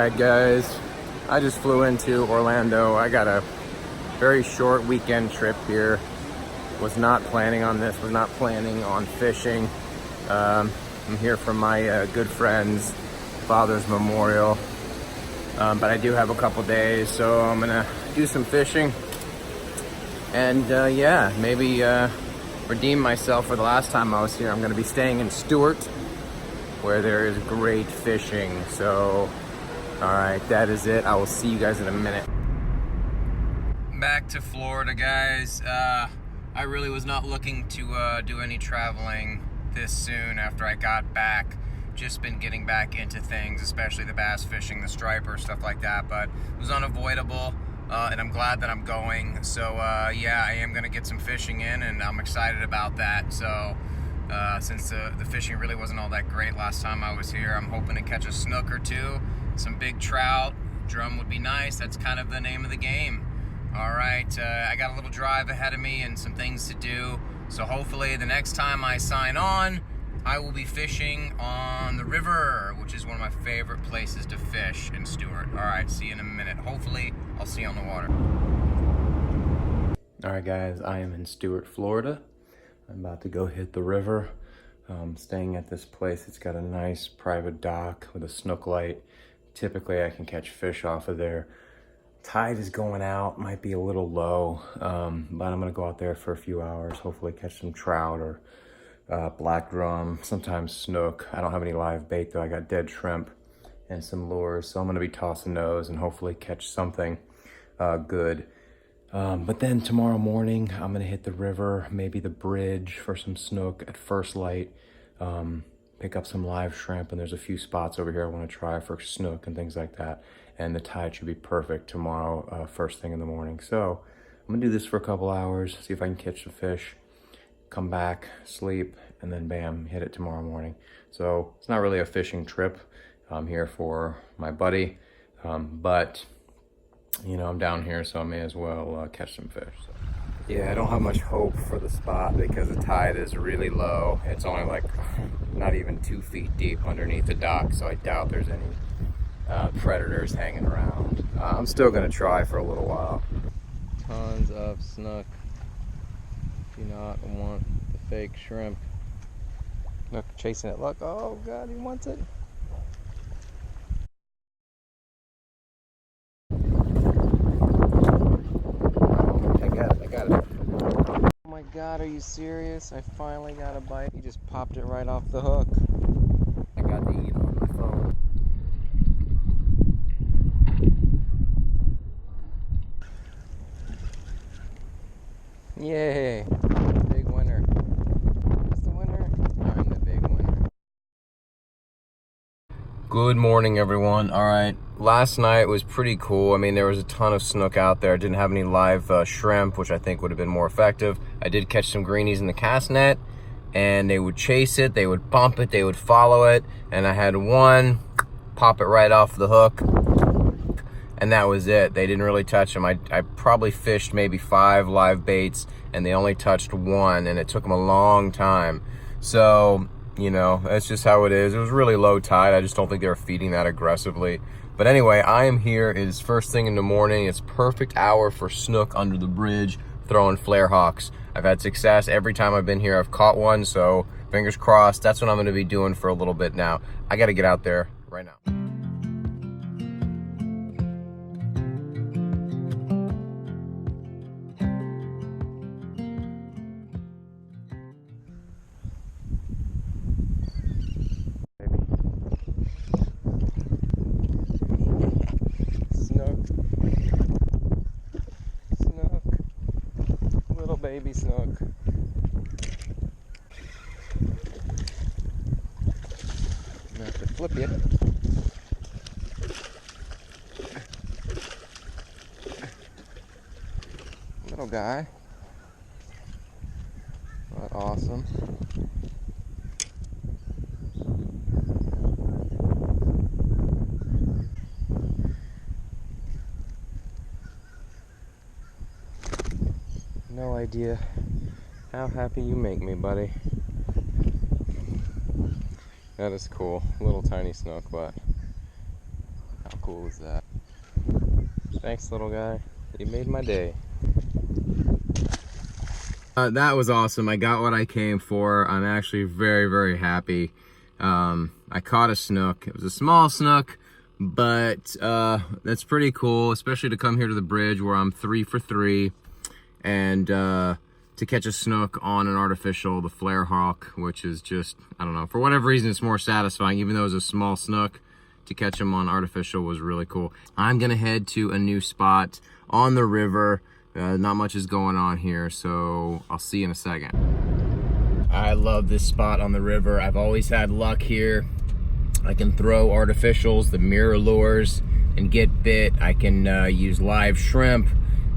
Alright guys, I just flew into Orlando. I got a very short weekend trip here. Was not planning on this, was not planning on fishing. I'm here for my good friend's father's memorial. But I do have a couple days, so I'm gonna do some fishing. And yeah, maybe redeem myself for the last time I was here. I'm gonna be staying in Stuart, where there is great fishing. So, all right, that is it. I will see you guys in a minute. Back to Florida, guys. I really was not looking to do any traveling this soon after I got back. Just been getting back into things, especially the bass fishing, the striper, stuff like that, but it was unavoidable, and I'm glad that I'm going. So yeah, I am gonna get some fishing in, and I'm excited about that. So since the fishing really wasn't all that great last time I was here, I'm hoping to catch a snook or two, some big trout. Drum would be nice. That's kind of the name of the game. All right, I got a little drive ahead of me and some things to do. So hopefully the next time I sign on, I will be fishing on the river, which is one of my favorite places to fish in Stuart. All right, see you in a minute. Hopefully I'll see you on the water. All right guys, I am in Stuart, Florida. I'm about to go hit the river. Staying at this place. It's got a nice private dock with a snook light. Typically I can catch fish off of there. Tide is going out, might be a little low, but I'm gonna go out there for a few hours, hopefully catch some trout or black drum, sometimes snook. I don't have any live bait though. I got dead shrimp and some lures, so I'm gonna be tossing those and hopefully catch something good. But then tomorrow morning, I'm gonna hit the river, maybe the bridge for some snook at first light, pick up some live shrimp, and there's a few spots over here I wanna try for snook and things like that. And the tide should be perfect tomorrow, first thing in the morning. So I'm gonna do this for a couple hours, see if I can catch the fish, come back, sleep, and then bam, hit it tomorrow morning. So it's not really a fishing trip. I'm here for my buddy, but you know, I'm down here, so I may as well catch some fish. So. Yeah, I don't have much hope for the spot because the tide is really low. It's only like not even 2 feet deep underneath the dock, so I doubt there's any predators hanging around. I'm still gonna try for a little while. Tons of snook. Do not want the fake shrimp. Look, chasing it. Look, oh God, he wants it. I got it. Oh my God, are you serious? I finally got a bite. He just popped it right off the hook. I got the eat on my phone. Yay, big winner. Who's the winner? I'm the big winner. Good morning, everyone. All right, last night was pretty cool. I mean, there was a ton of snook out there. Didn't have any live shrimp, which I think would have been more effective. I did catch some greenies in the cast net, and they would chase it, they would bump it, they would follow it, and I had one pop it right off the hook. And that was it. They didn't really touch them. I probably fished maybe 5 live baits, and they only touched 1, and it took them a long time. So, you know, that's just how it is. It was really low tide. I just don't think they were feeding that aggressively. But anyway, I am here. It is first thing in the morning. It's perfect hour for snook under the bridge, throwing flare hawks. I've had success every time I've been here. I've caught one, so fingers crossed. That's what I'm going to be doing for a little bit now. I got to get out there right now. Baby snook. I'm gonna have to flip you. Little guy. But awesome. No idea how happy you make me, buddy. That is cool. Little tiny snook, but How cool is that? Thanks, little guy. You made my day. That was awesome. I got what I came for. I'm actually very, very happy. I caught a snook. It was a small snook, but that's pretty cool, especially to come here to the bridge where I'm 3 for 3, and to catch a snook on an artificial, the flare hawk, which is just, I don't know, for whatever reason it's more satisfying. Even though it was a small snook, to catch them on artificial was really cool. I'm gonna head to a new spot on the river. Not much is going on here, so I'll see you in a second. I love this spot on the river. I've always had luck here. I can throw artificials, the mirror lures, and get bit. I can use live shrimp.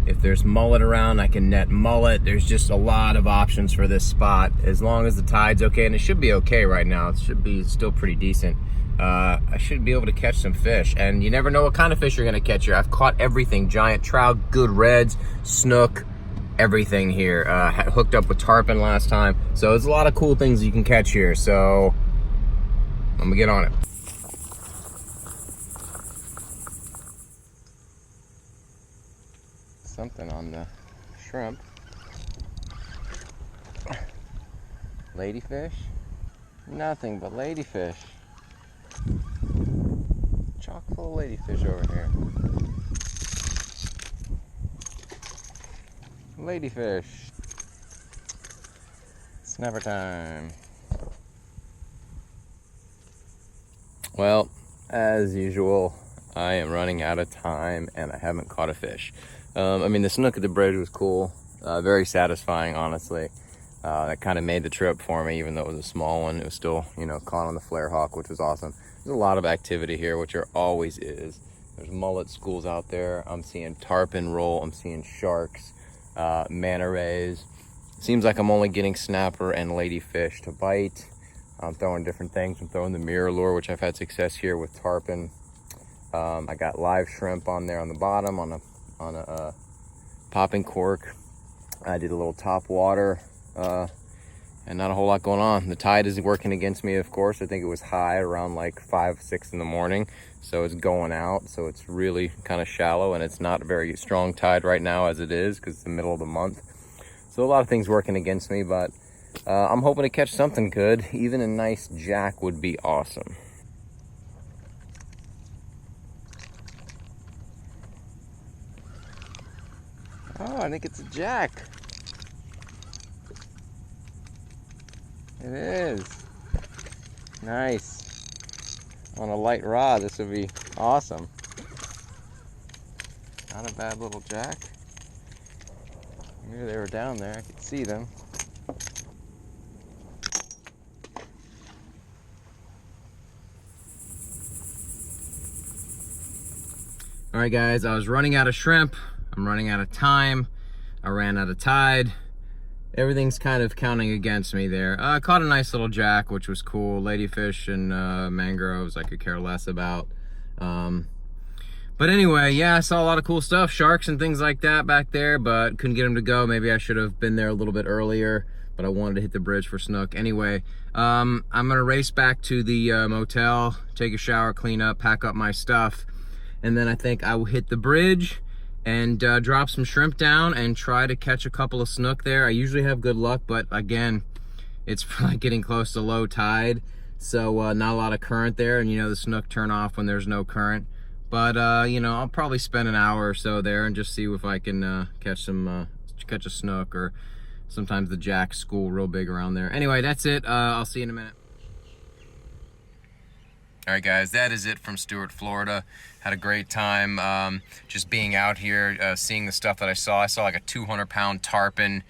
If there's mullet around, I can net mullet. There's just a lot of options for this spot, as long as the tide's okay, and it should be okay right now. It should be still pretty decent. I should be able to catch some fish, and you never know what kind of fish you're gonna catch here. I've caught everything: giant trout, good reds, snook, everything here. Hooked up with tarpon last time, so there's a lot of cool things you can catch here. So I'm gonna get on it. Something on the shrimp. Ladyfish? Nothing but ladyfish. Chock full of ladyfish over here. Ladyfish. Snapper time. Well, as usual, I am running out of time and I haven't caught a fish. I mean, the snook at the bridge was cool, very satisfying, honestly. That kind of made the trip for me, even though it was a small one. It was still, you know, caught on the flare hawk, which was awesome. There's a lot of activity here, which there always is. There's mullet schools out there. I'm seeing tarpon roll. I'm seeing sharks, manta rays. Seems like I'm only getting snapper and ladyfish to bite. I'm throwing different things. I'm throwing the mirror lure, which I've had success here with tarpon. I got live shrimp on there on the bottom on a popping cork. I did a little top water, and not a whole lot going on. The tide is working against me, of course. I think it was high around like 5, 6 in the morning, so it's going out, so it's really kind of shallow, and it's not a very strong tide right now as it is, because it's the middle of the month. So a lot of things working against me, but I'm hoping to catch something good. Even a nice jack would be awesome. Oh, I think it's a jack. It is. Nice. On a light rod, this would be awesome. Not a bad little jack. Maybe they were down there, I could see them. All right, guys, I was running out of shrimp. I'm running out of time. I ran out of tide. Everything's kind of counting against me there. I caught a nice little jack, which was cool. Ladyfish and mangroves I could care less about. But anyway, yeah, I saw a lot of cool stuff. Sharks and things like that back there, but couldn't get them to go. Maybe I should have been there a little bit earlier, but I wanted to hit the bridge for snook. Anyway, I'm gonna race back to the motel, take a shower, clean up, pack up my stuff, and then I think I will hit the bridge and drop some shrimp down and try to catch a couple of snook there. I usually have good luck, but again, it's probably getting close to low tide, so not a lot of current there, and you know the snook turn off when there's no current. But you know, I'll probably spend an hour or so there and just see if I can catch a snook, or sometimes the jacks school real big around there. Anyway, that's it. I'll see you in a minute. All right, guys, that is it from Stuart, Florida. Had a great time just being out here, seeing the stuff that I saw. I saw like a 200-pound tarpon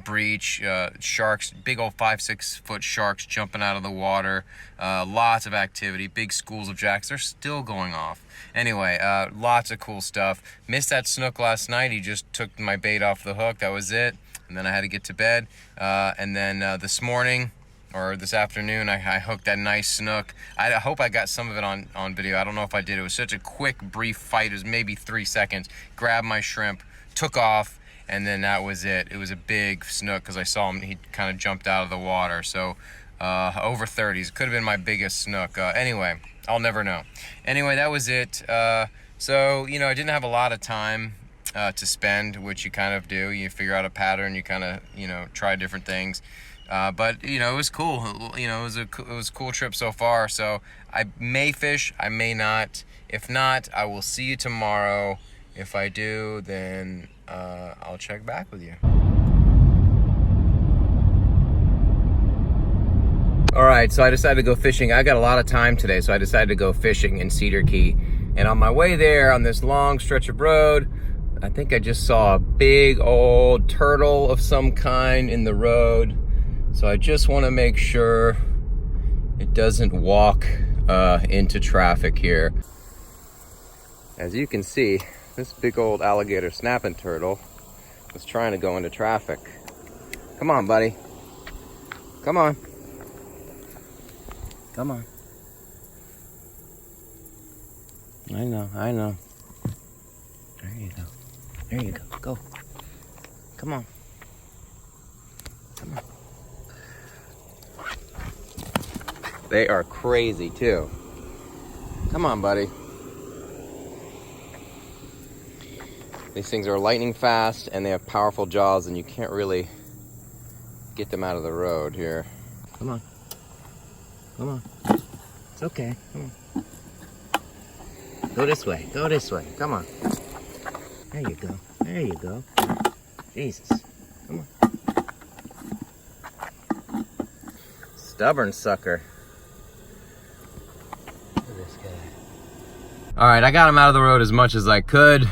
breach, sharks, big old 5-6 foot sharks jumping out of the water. Lots of activity, big schools of jacks. They're still going off. Anyway, lots of cool stuff. Missed that snook last night. He just took my bait off the hook. That was it. And then I had to get to bed. And then this morning, or this afternoon, I hooked that nice snook. I hope I got some of it on video. I don't know if I did. It was such a quick, brief fight. It was maybe 3 seconds. Grabbed my shrimp, took off, and then that was it. It was a big snook because I saw him. He kind of jumped out of the water. So over 30s. Could have been my biggest snook. Anyway, I'll never know. Anyway, that was it. So, you know, I didn't have a lot of time to spend, which you kind of do. You figure out a pattern, you kind of, you know, try different things. But, you know, it was cool. You know, it was a cool trip so far. So I may fish, I may not. If not, I will see you tomorrow. If I do, then I'll check back with you. All right, so I decided to go fishing. I got a lot of time today, so I decided to go fishing in Cedar Key. And on my way there, on this long stretch of road, I think I just saw a big old turtle of some kind in the road. So I just want to make sure it doesn't walk into traffic here. As you can see, this big old alligator snapping turtle was trying to go into traffic. Come on, buddy. Come on. Come on. I know, I know. There you go. There you go. Go. Come on. Come on. They are crazy too. Come on, buddy. These things are lightning fast and they have powerful jaws and you can't really get them out of the road here. Come on. Come on. It's okay. Come on. Go this way. Go this way. Come on. There you go. There you go. Jesus. Come on. Stubborn sucker. Look at this guy. All right, I got him out of the road as much as I could.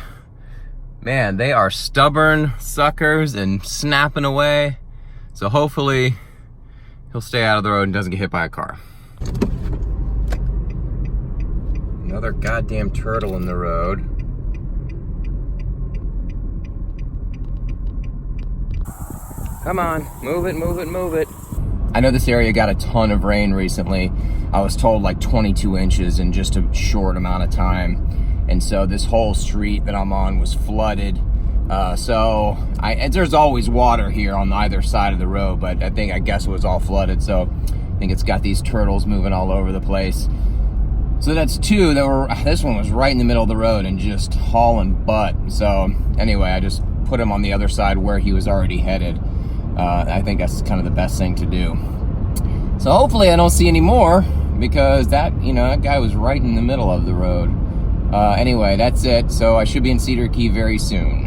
Man, they are stubborn suckers and snapping away. So hopefully he'll stay out of the road and doesn't get hit by a car. Another goddamn turtle in the road. Come on, move it, move it, move it. I know this area got a ton of rain recently. I was told like 22 inches in just a short amount of time. And so this whole street that I'm on was flooded. There's always water here on either side of the road, but I guess it was all flooded. So I think it's got these turtles moving all over the place. So that's two that were, this one was right in the middle of the road and just hauling butt. So anyway, I just put him on the other side where he was already headed. I think that's kind of the best thing to do. So hopefully I don't see any more because that guy was right in the middle of the road. Anyway, that's it. So I should be in Cedar Key very soon.